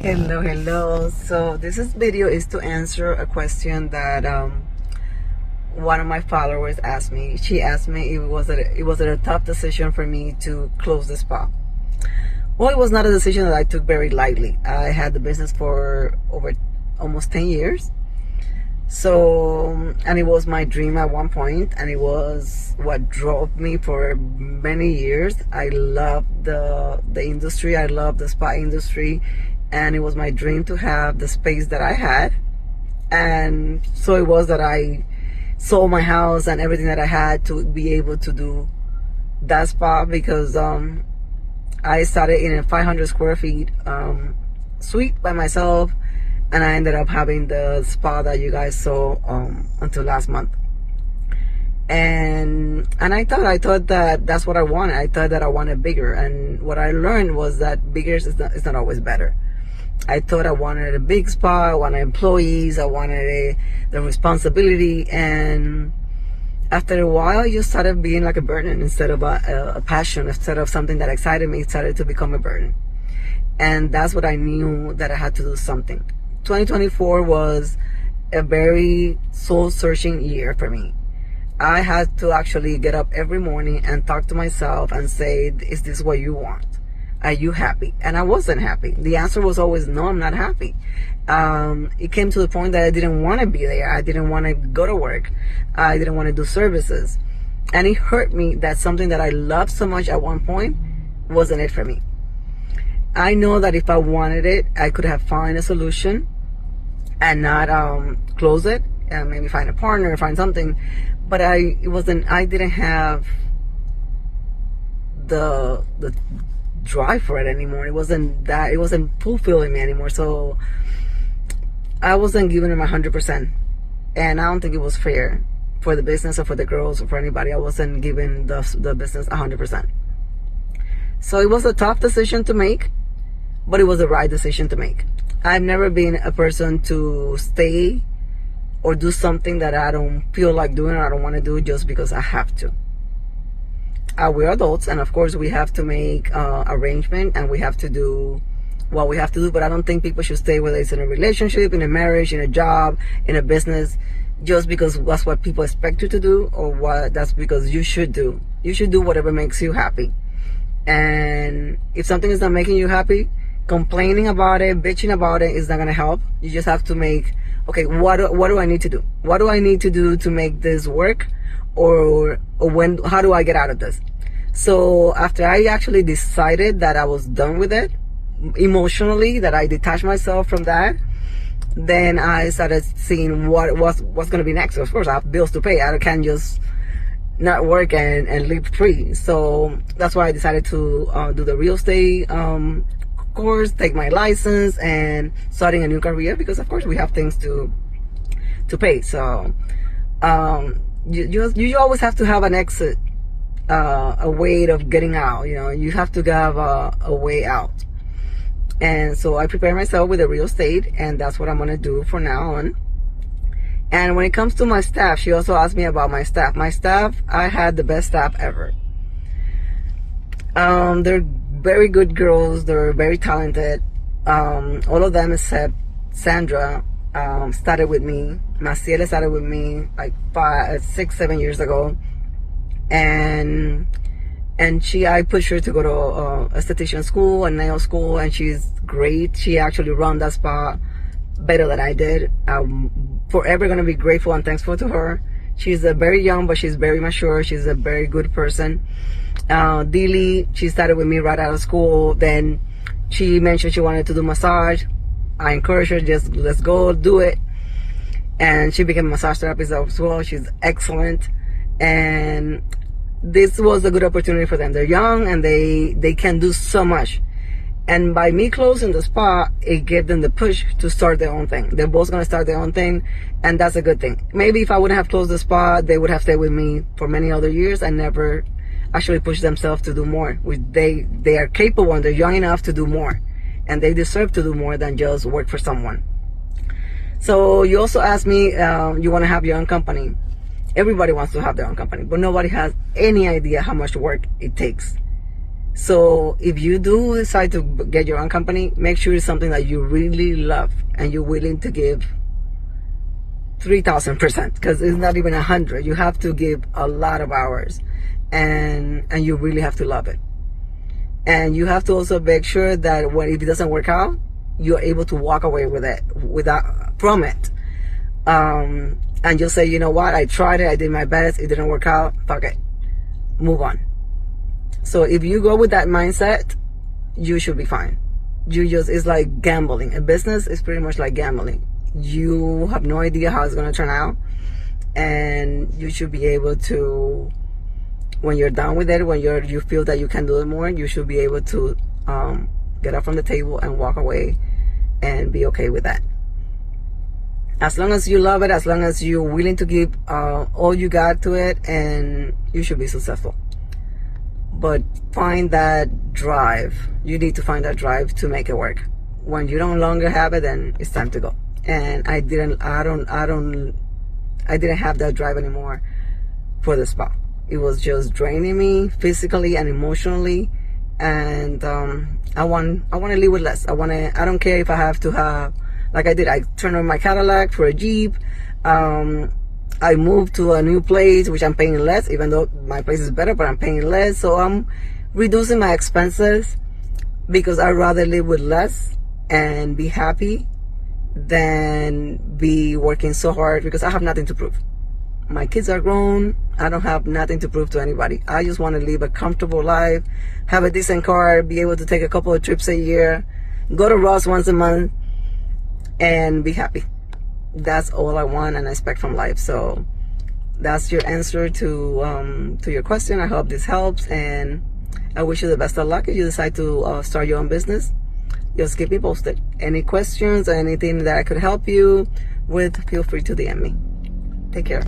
Hello. So this video is to answer a question that one of my followers asked me. She asked me if it was a tough decision for me to close the spa. Well, it was not a decision that I took very lightly. I had the business for over almost 10 years. So, and it was my dream at one point, and it was what drove me for many years. I loved the industry. I loved the spa industry, and it was my dream to have the space that I had. And so it was that I sold my house and everything that I had to be able to do that spa, because I started in a 500 square feet suite by myself, and I ended up having the spa that you guys saw until last month. And I thought that that's what I wanted. I thought that I wanted bigger, and what I learned was that bigger is not always better. I thought I wanted a big spa, I wanted employees, I wanted the responsibility, and after a while it just started being like a burden instead of a passion. Instead of something that excited me, it started to become a burden. And that's what I knew, that I had to do something. 2024 was a very soul-searching year for me. I had to actually get up every morning and talk to myself and say, is this what you want? Are you happy? And I wasn't happy. The answer was always, no, I'm not happy. It came to the point that I didn't want to be there. I didn't want to go to work. I didn't want to do services. And it hurt me that something that I loved so much at one point wasn't it for me. I know that if I wanted it, I could have found a solution and not close it, and maybe find a partner, find something. But I didn't have the drive for it anymore. It wasn't fulfilling me anymore. So I wasn't giving him 100%, and I don't think it was fair for the business or for the girls or for anybody. I wasn't giving the business 100%. So it was a tough decision to make, but it was the right decision to make. I've never been a person to stay or do something that I don't feel like doing or I don't want to do just because I have to. We're adults, and of course we have to make arrangement, and we have to do what we have to do, but I don't think people should stay, whether it's in a relationship, in a marriage, in a job, in a business, just because that's what people expect you to do, or that's because you should do. You should do whatever makes you happy. And if something is not making you happy, complaining about it, bitching about it is not going to help. You just have to make, okay, what do I need to do? What do I need to do to make this work? Or how do I get out of this? So after I actually decided that I was done with it, emotionally, that I detached myself from that, then I started seeing what's going to be next. Of course, I have bills to pay. I can't just not work and live free. So that's why I decided to do the real estate course, take my license, and starting a new career, because of course we have things to pay. So you always have to have an exit, a way of getting out. You have to have a way out. And so I prepare myself with the real estate, and that's what I'm going to do from now on. And when it comes to my staff, she also asked me about my staff. My staff, I had the best staff ever. They're very good girls. They're very talented. All of them except Sandra started with me. Maciel started with me like 6-7 years ago. And I pushed her to go to esthetician school and nail school, and she's great. She actually run that spa better than I did. I'm forever going to be grateful and thankful to her. She's very young, but she's very mature. She's a very good person. Dili, she started with me right out of school. Then she mentioned she wanted to do massage. I encouraged her, just let's go do it. And she became a massage therapist as well. She's excellent. And this was a good opportunity for them. They're young, and they can do so much. And by me closing the spa, it gave them the push to start their own thing. They're both going to start their own thing, and that's a good thing. Maybe if I wouldn't have closed the spa, they would have stayed with me for many other years and never actually push themselves to do more. They are capable, and they're young enough to do more, and they deserve to do more than just work for someone. So you also asked me, you want to have your own company. Everybody wants to have their own company, but nobody has any idea how much work it takes. So if you do decide to get your own company, make sure it's something that you really love and you're willing to give 3,000%, because it's not even 100. You have to give a lot of hours, and you really have to love it. And you have to also make sure that if it doesn't work out, you're able to walk away from it. And you'll say, you know what, I tried it, I did my best, it didn't work out, fuck it, move on. So if you go with that mindset, you should be fine. It's like gambling. A business is pretty much like gambling. You have no idea how it's going to turn out, and you should be able to, when you're done with it, when you feel that you can do it more, you should be able to get up from the table and walk away and be okay with that. As long as you love it, as long as you're willing to give all you got to it, and you should be successful. But find that drive. You need to find that drive to make it work. When you no longer have it, then it's time to go. And I didn't have that drive anymore for the spa. It was just draining me physically and emotionally, and I want to live with less. I don't care if I have to have, like I did, I turned on my Cadillac for a Jeep. I moved to a new place, which I'm paying less, even though my place is better, but I'm paying less. So I'm reducing my expenses because I'd rather live with less and be happy than be working so hard, because I have nothing to prove. My kids are grown. I don't have nothing to prove to anybody. I just want to live a comfortable life, have a decent car, be able to take a couple of trips a year, go to Ross once a month, and be happy. That's all I want and expect from life. So that's your answer to your question. I hope this helps, and I wish you the best of luck if you decide to start your own business. Just keep me posted. Any questions or anything that I could help you with, feel free to DM me. Take care.